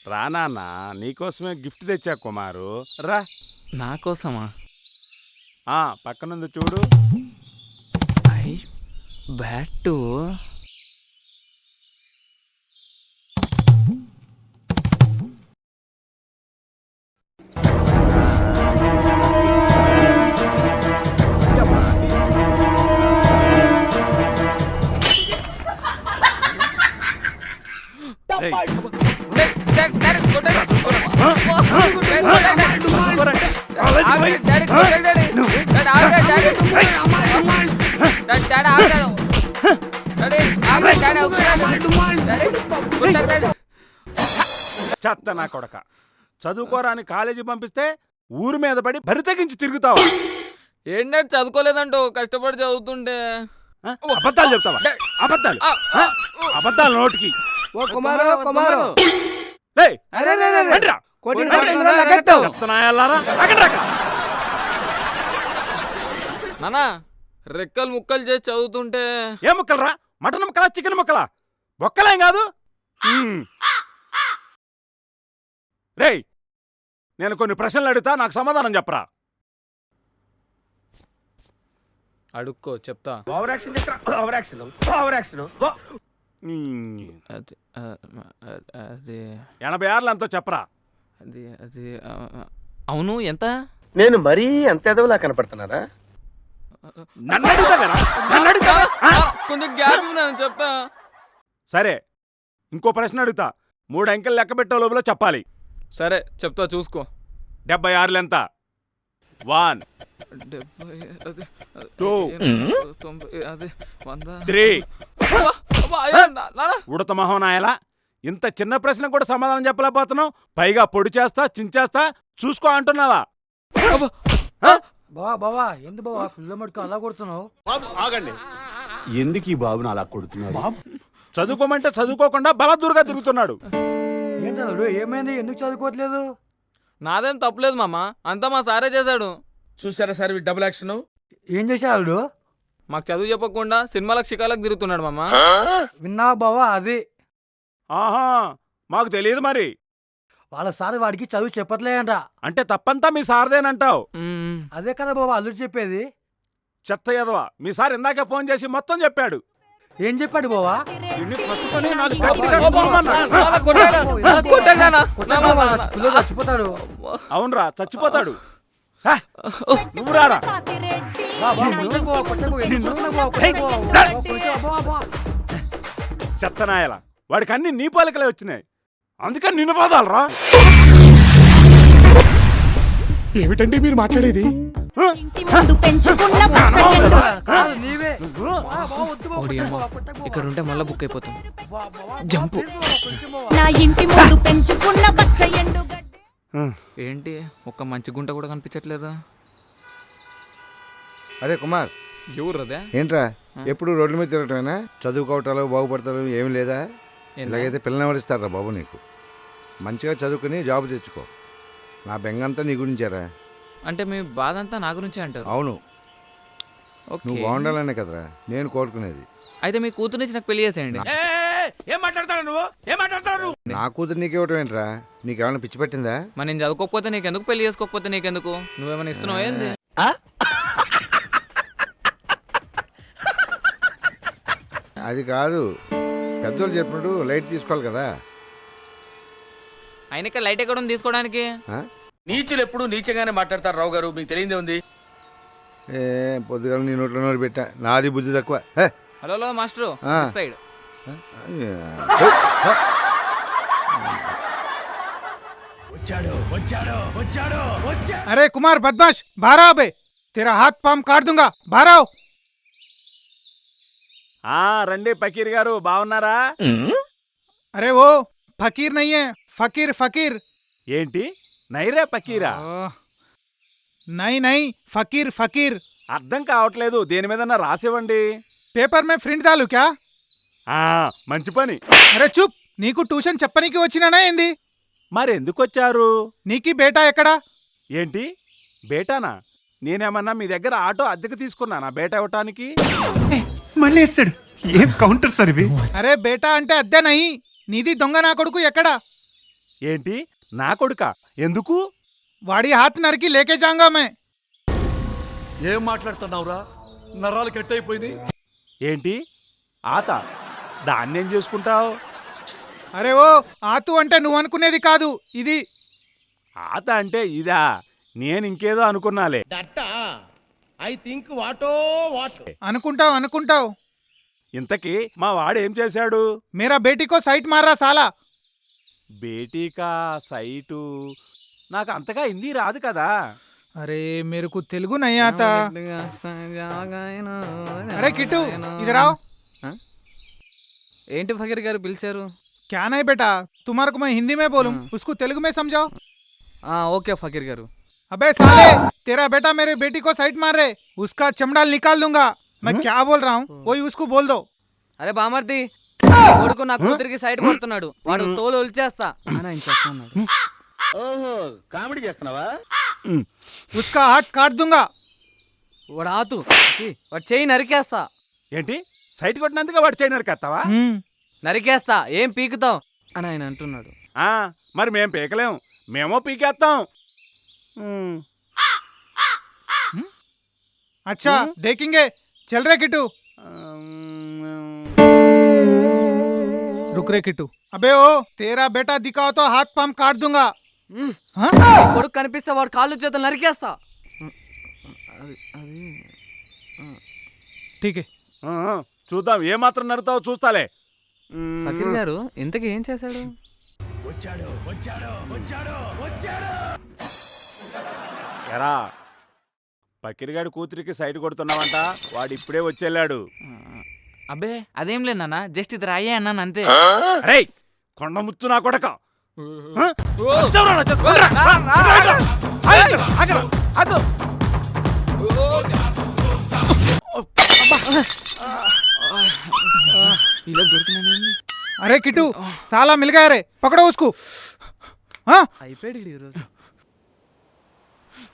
రానా, నీకోసమే గిఫ్ట్ తెచ్చా కుమారు. రా. నా కోసమా? పక్కనుంది చూడు. బ్యాట్. చెత్త నా కొడక, చదువుకోరాని కాలేజీ పంపిస్తే ఊరి మీద పడి బరి తెగించి తిరుగుతావా? ఏంటంటే చదువుకోలేదంటూ కష్టపడి చదువుతుంటే అబద్ధాలు చెప్తావా? అబద్ధాలు అబద్ధాలు నోటికి. నానా రెక్కలు ముక్కలు చేసి చదువుతుంటే. ఏ ముక్కలరా? Mutton ముక్కలా, chicken ముక్కలా? బొక్కలేం కాదు. రేయ్, నేను కొన్ని ప్రశ్నలు అడుగుతా, నాకు సమాధానం చెప్పరా. అడుక్కో చెప్తా. 86 ఎంతో చెప్పరా. అవును ఎంత? నేను మరీ అంత ఎదవలా కనపడుతున్నారా? నన్ను అడుగుతావా? కొంచెం గ్యాప్ ఇవ్వను చెప్తా. సరే, ఇంకో ప్రశ్న అడుగుతా, 3 అంకెలు లెక్క పెట్టే లోపల చెప్పాలి. సరే చెప్తా, చూసుకో. 76 ఎంత? 1 2 3. ఉడత మహోనాయలా, ఇంత చిన్న ప్రశ్న కూడా సమాధానం చెప్పలేకపోతున్నావు. పైగా పొడి చేస్తా, చించేస్తా, చూసుకో అంటున్నావా? బావా ఎందుకు బావా పిల్ల మటుకు అలా కొడుతున్నావు? ఆగండి, ఎందుకు ఈ బాబుని అలా కొడుతున్నాడు? చదువుకోమంటే చదువుకోకుండా బలదూరుగా తిరుగుతున్నాడు. ఏంటన్నాడు? ఏమైంది? ఎందుకు చదువుకోవట్లేదు? నాదేం తప్పులేదు మామ, అంతా మా సారే చేశాడు. చూసారా సార్ డబుల్ యాక్షన్? ఏం చేశాడు? మాకు చదువు చెప్పకుండా సినిమాలకు షికాలకు తిరుగుతున్నాడు మామ. విన్నావా బావా? అది ఆహా, మాకు తెలియదు మరి. వాళ్ళ సార్ వాడికి చదువు చెప్పట్లేదంట. అంటే తప్పంతా మీ సార్దేనంటావు? అదే కదా బావా అల్లుడు చెప్పేది. చెత్త ఎదవా, మీ సార్ ఇందాకే ఫోన్ చేసి మొత్తం చెప్పాడు. ఏం చెప్పాడు బావా? చచ్చిపోతాడు. అవునరా, చచ్చిపోతాడు. నువ్వు రారా. చెత్తనాయల, వాడికి అన్ని నీ పాలికలే వచ్చినాయి, అందుకని నిన్ను బాధాలరా. ఏమిటండి మీరు మాట్లాడేది? ఇక్కడ ఉంటే మళ్ళా బుక్ అయిపోతాం. జంపు. ఏంటి ఒక్క మంచి గుంట కూడా కనిపించట్లేదా? అరే కుమార్, ఎవరు అదే? ఏంట్రా ఎప్పుడు రోడ్ల మీద తిరగటమేనా? చదువుకోవటాలు బాగుపడతారు ఏమి లేదా? ఇలాగైతే పిల్లలు ఎవరిస్తారా బాబు నీకు? మంచిగా చదువుకుని జాబ్ తెచ్చుకో. నా బెంగంతా నీ గురించారా? అంటే మీ బాధ అంతా నా గురించే అంటారు? అవును, నువ్వు బాగుండాలనే కదరా నేను కోరుకునేది. అయితే మీ కూతురు నుంచి నాకు పెళ్లి చేసేయండి. ఏం మాట్లాడతాడు నువ్వు? ఏం మాట్లాడతాడు? నా కూతురు నీకేవటం ఏంట్రా? నీకేమైనా పిచ్చి పెట్టిందా? మరి నేను చదువుకోకపోతే నీకెందుకు, పెళ్లి చేసుకోకపోతే నీకెందుకు? నువ్వేమైనా ఇస్తున్నావు ఏంది? అది కాదు, పెద్దోళ్ళు చెప్పినట్టు లైట్ తీసుకోవాలి కదా. ఆయనకే లైట్ ఎక్కడ ఉంది తీసుకోవడానికి? నీచులు ఎప్పుడు నీచంగానే మాట్లాడతారు రావు గారు, మీకు తెలియదే ఉంది. పొద్దుగాల నీ నోట్లో నోరు పెట్టా, నాది బుద్ధి తక్కువ. Hello master, side. अरे कुमार बदमाश, बाहर आओ बे, तेरा हाथ पाम काट दूंगा, बाहर आओ. రండి ఫకీర్ గారు, బాగున్నారా? अरे वो फकीर नहीं है, फकीर फकीर. ఏంటి నైరే ఫకీరా? नहीं नहीं फकीर फकीर. అర్థం కావట్లేదు, దేని మీద రాసివ్వండి. पेपर में प्रिंट डालू क्या? మంచి పని. अरे चुप, నీకు ట్యూషన్ చెప్పనీకి వచ్చినానా ఏంది? మరెందుకు వచ్చారు? నీకి బేటా ఎక్కడా? ఏంటి బేటానా? నేనేమన్నా మీ దగ్గర ఆటో అద్దెకు తీసుకున్నానా బేటా ఇవ్వటానికి? మళ్ళీ వేస్తాడు. ఏం కౌంటర్ సార్ ఇవి? అరే బేటా అంటే అద్దెనయి. నీది దొంగ నా కొడుకు ఎక్కడా? ఏంటి నా కొడుకా? ఎందుకు? వాడి హాత్ నరికి లేకే జాంగా మే. ఏం మాట్లాడుతున్నావురా? నరాలు కట్ అయిపోయింది. ఏంటి ఆత? దాన్నేం చేసుకుంటావు? అరే ఓ ఆతు అంటే నువ్వు అనుకునేది కాదు ఇది. ఆత అంటే ఇదా? నేను ఇంకేదో అనుకున్నాలే. అనుకుంటావు. ఇంతకీ మా వాడు ఏం చేశాడు? మేరా బేటీకో సైట్ మారా సాలా. బేటీకా సైటు? నాకు అంతగా హిందీ రాదు కదా. అరే మేరకు తెలుగు నహీ ఆతా. అరే కిట్టు ఇదరావ్. ఏంటి ఫకీర్ గారు పిలిచారు? क्या नहीं बेटा, तुम्हारे को मैं हिंदी में बोलूं, उसको तेलुगु में समझाओ। ఓకే ఫకీర్ గారు. अबे साले, तेरा बेटा मेरे बेटी को साइड मार रहे, उसका चमड़ाल निकाल दूंगा। मैं क्या बोल रहा हूँ वही उसको बोल दो। అరే బామర్ది, కొడుకు నా కూతురికి సైడ్ కొడుతున్నాడు, వాడు తోలు ఒలిచేస్తా అని ఆయన చెప్తున్నాడు. ఓహో కామెడీ చేస్తున్నావా? उसका हाथ काट दूंगा। వాడు ఆతు వాడు చేయి నరికేస్తా. ఏంటి సైట్ కొట్టినందుకు వాడు చేయనరు కత్తావా? నరికేస్తా, ఏం పీకుతావు అని ఆయన అంటున్నాడు. మరి మేం పీకలేం, మేమో పీకేస్తాం. अच्छा देखेंगे, चल रहे किट्टू। रुक रे किट्टू। अबे ओ तेरा बेटा दिखाओ तो हाथ पाम काट दूंगा। हाँ? కొడుకు కనిపిస్తే వాడు కాళ్ళు చేతులు నరికేస్తా. ठीक है। చూద్దాం ఏ మాత్రం నరుతావో చూస్తాలే. ఫకీర్ గారు ఇంతకీ ఏం చేశాడు? ఎరా పక్కిరిగాడి కూతురికి సైట్ కొడుతున్నావంట, వాడు ఇప్పుడే వచ్చేళ్ళాడు. అబ్బే అదేం లేదు నాన్న, జస్ట్ ఇది రాయే అన్నాను అంతే. అరే కొండ ముచ్చు నా కొడక. ఇలా దొరికినానేంది? अरे किट्टू साला मिल गया रे, पकड़ो उसको। हाँ? అయిపోయాడు ఈరోజు.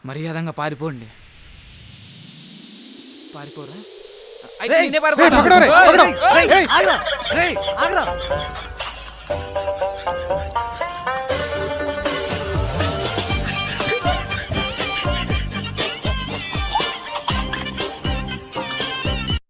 మర్యాదంగా పారిపోండి. పారిపోరా? पकड़ो रे, पकड़ो। ఆగ్రా